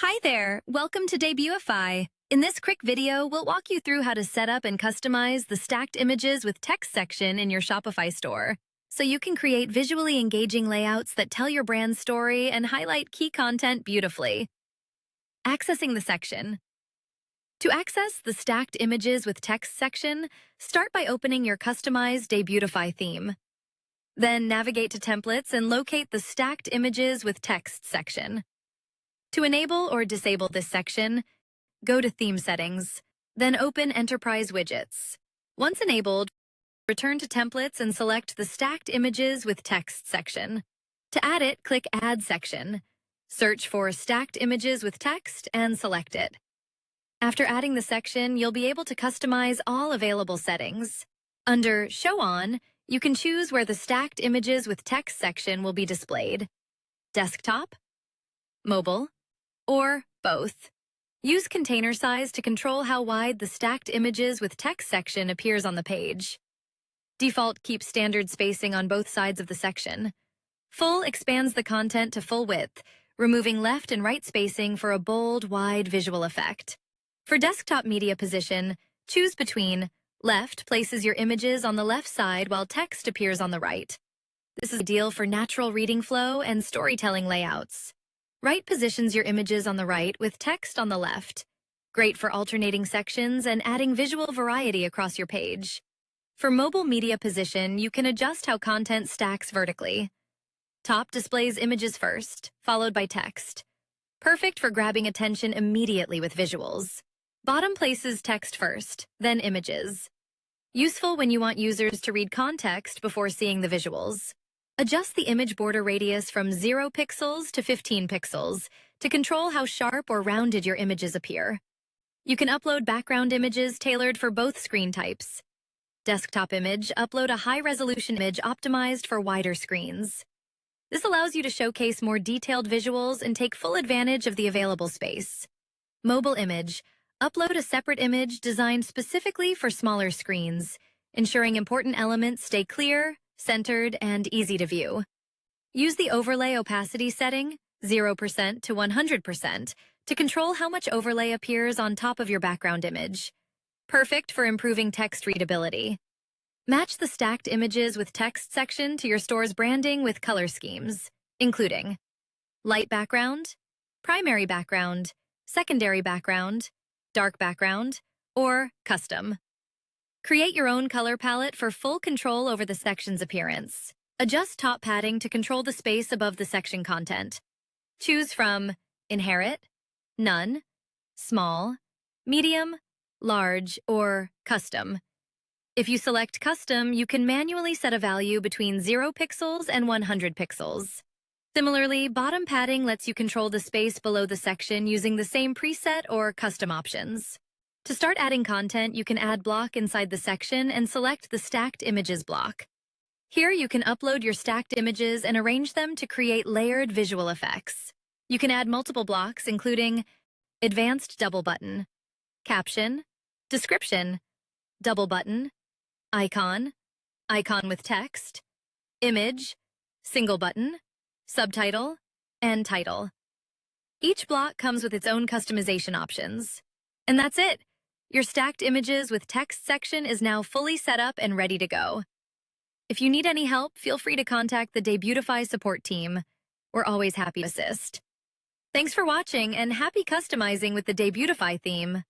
Hi there, welcome to Debutify. In this quick video, we'll walk you through how to set up and customize the stacked images with text section in your Shopify store, so you can create visually engaging layouts that tell your brand's story and highlight key content beautifully. Accessing the section. To access the stacked images with text section, start by opening your customized Debutify theme. Then navigate to Templates and locate the stacked images with text section. To enable or disable this section, go to Theme Settings, then open Enterprise Widgets. Once enabled, return to Templates and select the Stacked Images with Text section. To add it, click Add Section. Search for Stacked Images with Text and select it. After adding the section, you'll be able to customize all available settings. Under Show On, you can choose where the Stacked Images with Text section will be displayed: desktop, mobile, or both. Use container size to control how wide the stacked images with text section appears on the page. Default keeps standard spacing on both sides of the section. Full expands the content to full width, removing left and right spacing for a bold, wide visual effect. For desktop media position, choose between. Left places your images on the left side while text appears on the right. This is ideal for natural reading flow and storytelling layouts. Right positions your images on the right with text on the left. Great for alternating sections and adding visual variety across your page. For mobile media position, you can adjust how content stacks vertically. Top displays images first, followed by text. Perfect for grabbing attention immediately with visuals. Bottom places text first, then images. Useful when you want users to read context before seeing the visuals. Adjust the image border radius from 0 pixels to 15 pixels to control how sharp or rounded your images appear. You can upload background images tailored for both screen types. Desktop image, upload a high-resolution image optimized for wider screens. This allows you to showcase more detailed visuals and take full advantage of the available space. Mobile image, upload a separate image designed specifically for smaller screens, ensuring important elements stay clear, centered, and easy to view. Use the overlay opacity setting, 0% to 100%, to control how much overlay appears on top of your background image. Perfect for improving text readability. Match the stacked images with text section to your store's branding with color schemes, including light background, primary background, secondary background, dark background, or custom. Create your own color palette for full control over the section's appearance. Adjust top padding to control the space above the section content. Choose from Inherit, None, Small, Medium, Large, or Custom. If you select Custom, you can manually set a value between 0 pixels and 100 pixels. Similarly, bottom padding lets you control the space below the section using the same preset or custom options. To start adding content, you can add block inside the section and select the Stacked Images block. Here you can upload your stacked images and arrange them to create layered visual effects. You can add multiple blocks, including Advanced Double Button, Caption, Description, Double Button, Icon, Icon with Text, Image, Single Button, Subtitle, and Title. Each block comes with its own customization options. And that's it! Your stacked images with text section is now fully set up and ready to go. If you need any help, feel free to contact the Debutify support team. We're always happy to assist. Thanks for watching and happy customizing with the Debutify theme.